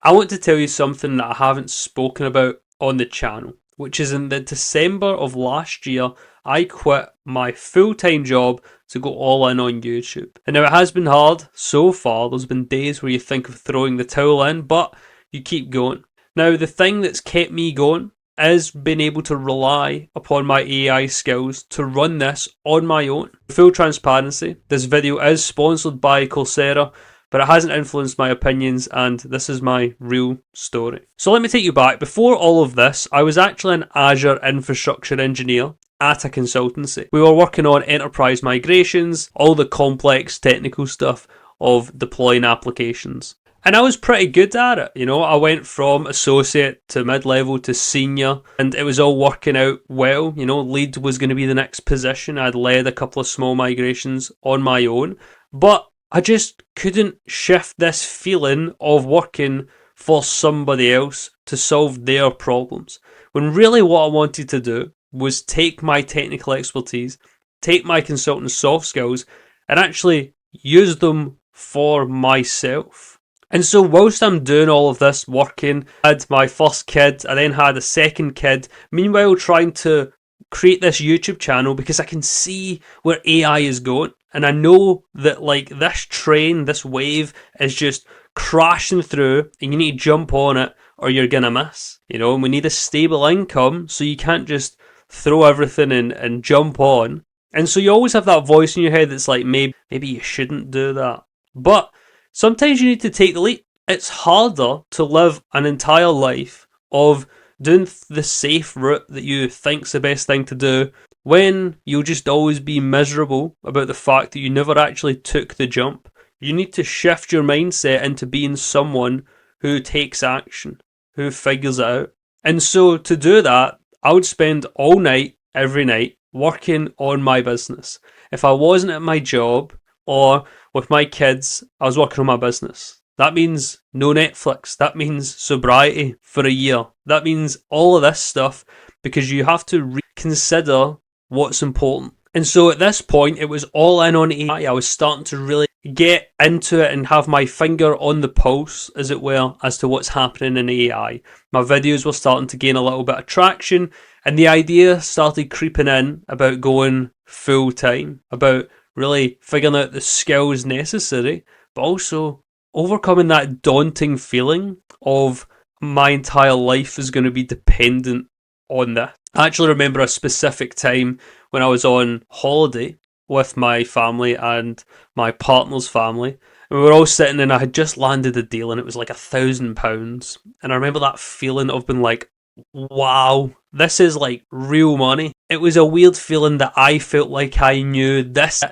I want to tell you something that I haven't spoken about on the channel, which is in the December of last year, I quit my full-time job to go all in on YouTube. And now it has been hard so far. There's been days where you think of throwing the towel in, but you keep going. Now, the thing that's kept me going is being able to rely upon my AI skills to run this on my own. Full transparency, this video is sponsored by Coursera, but it hasn't influenced my opinions, and this is my real story. So let me take you back. Before all of this, I was actually an Azure infrastructure engineer at a consultancy. We were working on enterprise migrations, all the complex technical stuff of deploying applications. And I was pretty good at it, you know. I went from associate to mid-level to senior, and it was all working out well. You know, lead was going to be the next position. I'd led a couple of small migrations on my own, but I just couldn't shift this feeling of working for somebody else to solve their problems. When really what I wanted to do was take my technical expertise, take my consultant soft skills, and actually use them for myself. And so whilst I'm doing all of this, working, I had my first kid, I then had a second kid, meanwhile trying to create this YouTube channel because I can see where AI is going. And I know that like this train, this wave is just crashing through and you need to jump on it or you're gonna miss. You know, and we need a stable income, so you can't just throw everything in and jump on. And so you always have that voice in your head that's like, maybe you shouldn't do that. But sometimes you need to take the leap. It's harder to live an entire life of doing the safe route that you think's the best thing to do when you'll just always be miserable about the fact that you never actually took the jump. You need to shift your mindset into being someone who takes action, who figures it out. And so to do that, I would spend all night, every night, working on my business. If I wasn't at my job or with my kids, I was working on my business. That means no Netflix. That means sobriety for a year. That means all of this stuff because you have to reconsider what's important. And so at this point, it was all in on AI. I was starting to really get into it and have my finger on the pulse, as it were, as to what's happening in AI. My videos were starting to gain a little bit of traction, and the idea started creeping in about going full time, about really figuring out the skills necessary, but also overcoming that daunting feeling of my entire life is going to be dependent on this. I actually remember a specific time when I was on holiday with my family and my partner's family. And we were all sitting and I had just landed a deal and it was like £1,000. And I remember that feeling of being like, wow, this is like real money. It was a weird feeling that I felt like I knew this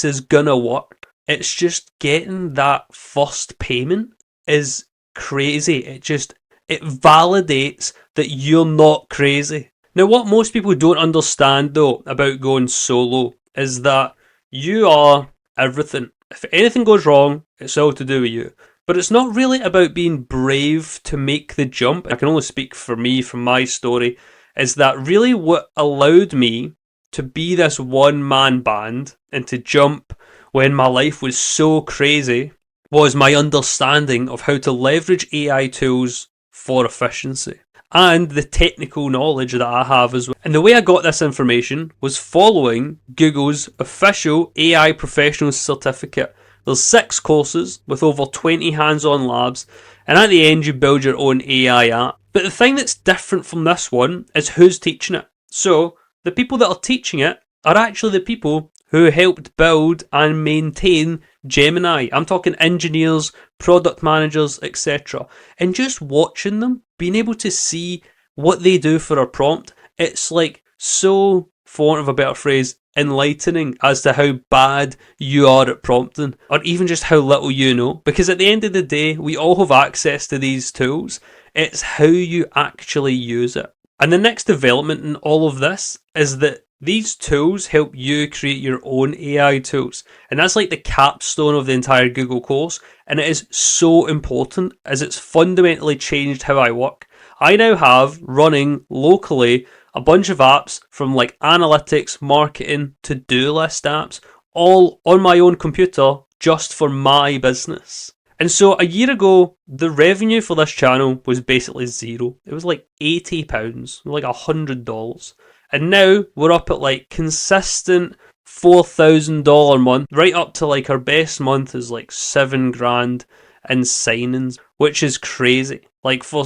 is gonna work. It's just getting that first payment is crazy. It validates that you're not crazy. Now, what most people don't understand though about going solo is that you are everything. If anything goes wrong, it's all to do with you. But it's not really about being brave to make the jump. I can only speak for me, from my story, is that really what allowed me to be this one-man band and to jump when my life was so crazy was my understanding of how to leverage AI tools for efficiency and the technical knowledge that I have as well. And the way I got this information was following Google's official AI Professional Certificate. There's 6 courses with over 20 hands-on labs, and at the end you build your own AI app. But the thing that's different from this one is who's teaching it. So the people that are teaching it are actually the people who helped build and maintain Gemini. I'm talking engineers, product managers, etc. And just watching them, being able to see what they do for a prompt, it's like so, for want of a better phrase, enlightening as to how bad you are at prompting, or even just how little you know. Because at the end of the day, we all have access to these tools. It's how you actually use it. And the next development in all of this is that these tools help you create your own AI tools. And that's like the capstone of the entire Google course. And it is so important as it's fundamentally changed how I work. I now have running locally a bunch of apps from like analytics, marketing, to-do list apps, all on my own computer just for my business. And so a year ago, the revenue for this channel was basically zero. It was like £80, like $100. And now we're up at like consistent $4,000 month, right up to like our best month is like 7 grand in signings, which is crazy. Like for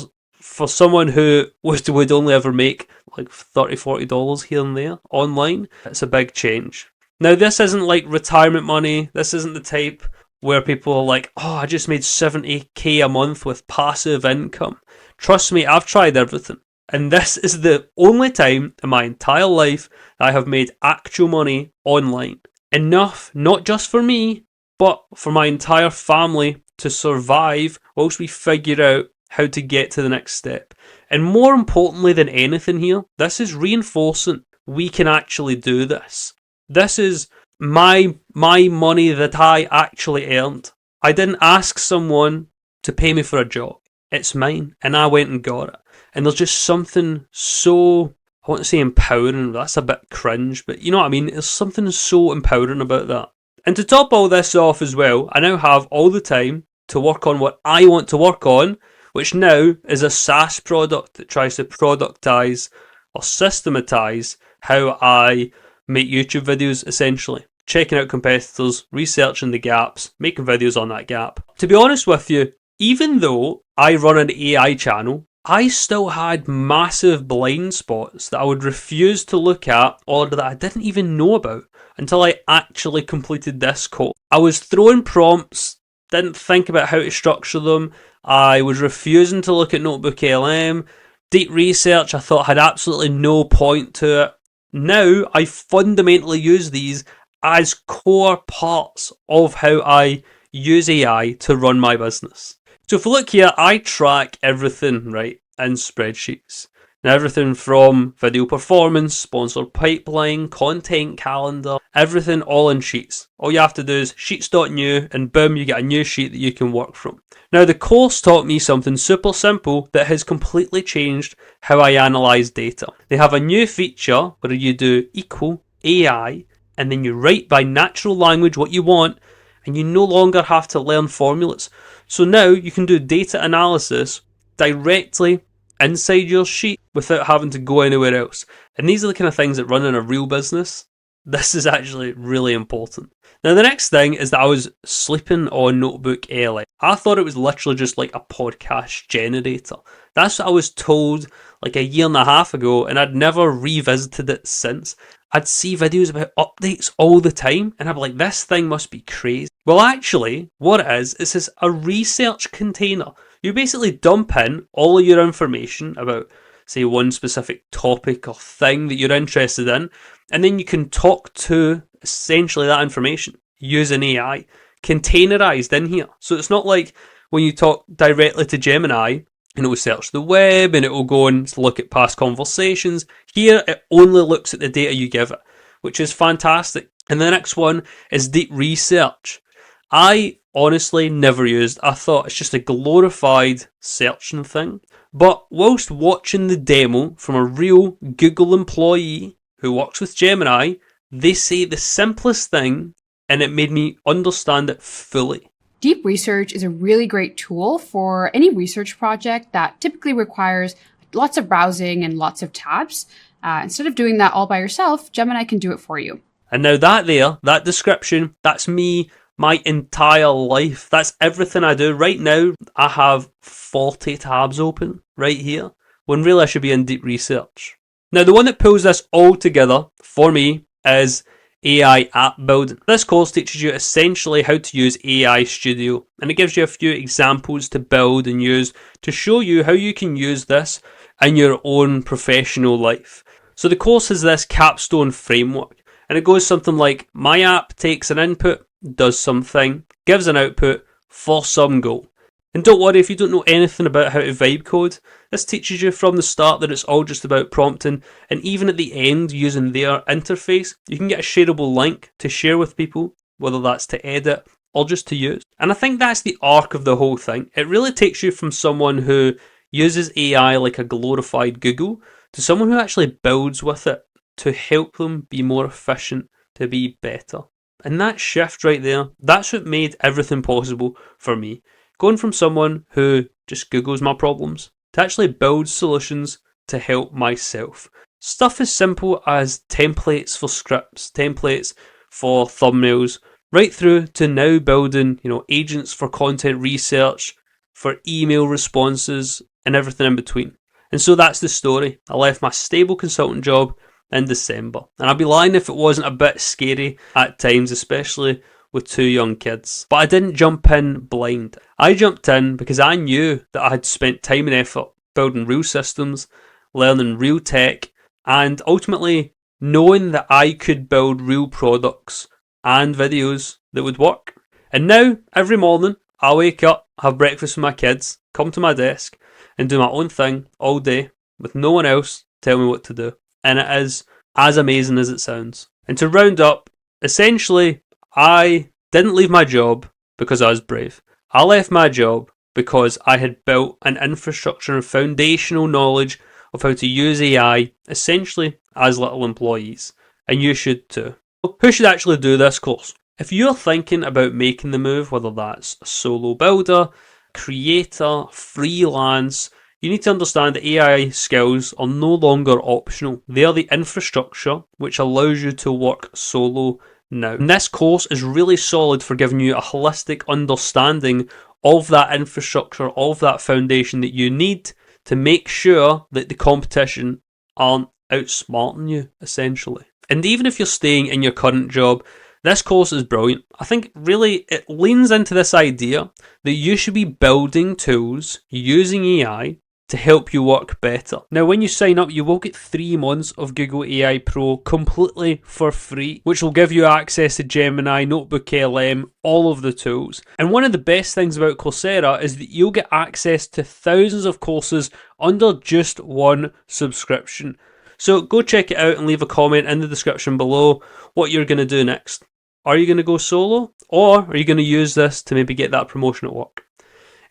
someone who would only ever make like $30-40 here and there online, it's a big change. Now this isn't like retirement money. This isn't the type where people are like, oh, I just made 70k a month with passive income. Trust me, I've tried everything. And this is the only time in my entire life that I have made actual money online. Enough, not just for me, but for my entire family to survive whilst we figure out how to get to the next step. And more importantly than anything here, this is reinforcing we can actually do this. This is my money that I actually earned. I didn't ask someone to pay me for a job. It's mine, and I went and got it. And there's just something so, I want to say empowering, that's a bit cringe, but you know what I mean? There's something so empowering about that. And to top all this off as well, I now have all the time to work on what I want to work on, which now is a SaaS product that tries to productize or systematize how I make YouTube videos, essentially. Checking out competitors, researching the gaps, making videos on that gap. To be honest with you, even though I run an AI channel, I still had massive blind spots that I would refuse to look at or that I didn't even know about until I actually completed this code. I was throwing prompts, didn't think about how to structure them. I was refusing to look at NotebookLM. Deep research I thought had absolutely no point to it. Now I fundamentally use these as core parts of how I use AI to run my business. So if we look here, I track everything, right, in spreadsheets. Now everything from video performance, sponsored pipeline, content calendar, everything all in sheets. All you have to do is sheets.new and boom, you get a new sheet that you can work from. Now the course taught me something super simple that has completely changed how I analyse data. They have a new feature where you do equal AI and then you write by natural language what you want and you no longer have to learn formulas. So now you can do data analysis directly inside your sheet without having to go anywhere else. And these are the kind of things that run in a real business. This is actually really important. Now the next thing is that I was sleeping on NotebookLM. I thought it was literally just like a podcast generator. That's what I was told like a year and a half ago, and I'd never revisited it since. I'd see videos about updates all the time, and I'd be like, this thing must be crazy. Well, actually, what it is a research container. You basically dump in all of your information about, say, one specific topic or thing that you're interested in, and then you can talk to essentially that information using AI, containerized in here. So it's not like when you talk directly to Gemini, and it will search the web and it will go and look at past conversations. Here, it only looks at the data you give it, which is fantastic. And the next one is deep research. I honestly never used. I thought it's just a glorified searching thing. But whilst watching the demo from a real Google employee who works with Gemini, they say the simplest thing and it made me understand it fully. Deep research is a really great tool for any research project that typically requires lots of browsing and lots of tabs. Instead of doing that all by yourself, Gemini can do it for you. And now that description, that's me, my entire life. That's everything I do. Right now, I have 40 tabs open right here, when really I should be in deep research. Now, the one that pulls this all together for me is AI app building. This course teaches you essentially how to use AI Studio, and it gives you a few examples to build and use to show you how you can use this in your own professional life. So the course has this capstone framework, and it goes something like, my app takes an input, does something, gives an output for some goal. And don't worry if you don't know anything about how to vibe code. This teaches you from the start that it's all just about prompting, and even at the end using their interface, you can get a shareable link to share with people, whether that's to edit or just to use. And I think that's the arc of the whole thing. It really takes you from someone who uses AI like a glorified Google to someone who actually builds with it to help them be more efficient, to be better. And that shift right there, that's what made everything possible for me. Going from someone who just Googles my problems to actually build solutions to help myself. Stuff as simple as templates for scripts, templates for thumbnails, right through to now building, agents for content research, for email responses, and everything in between. And so that's the story. I left my stable consultant job in December. And I'd be lying if it wasn't a bit scary at times, especially with 2 young kids. But I didn't jump in blind. I jumped in because I knew that I had spent time and effort building real systems, learning real tech, and ultimately knowing that I could build real products and videos that would work. And now, every morning, I wake up, have breakfast with my kids, come to my desk, and do my own thing all day with no one else tell me what to do. And it is as amazing as it sounds. And to round up, essentially, I didn't leave my job because I was brave. I left my job because I had built an infrastructure and foundational knowledge of how to use AI, essentially as little employees. And you should too. Who should actually do this course? If you're thinking about making the move, whether that's a solo builder, creator, freelance, you need to understand that AI skills are no longer optional. They are the infrastructure which allows you to work solo now. And this course is really solid for giving you a holistic understanding of that infrastructure, of that foundation that you need to make sure that the competition aren't outsmarting you, essentially. And even if you're staying in your current job, this course is brilliant. I think really it leans into this idea that you should be building tools using AI to help you work better. Now, when you sign up, you will get 3 months of Google AI Pro completely for free, which will give you access to Gemini, NotebookLM, all of the tools. And one of the best things about Coursera is that you'll get access to thousands of courses under just one subscription. So go check it out and leave a comment in the description below what you're going to do next. Are you going to go solo, or are you going to use this to maybe get that promotion at work?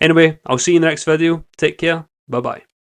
Anyway, I'll see you in the next video. Take care. Bye bye.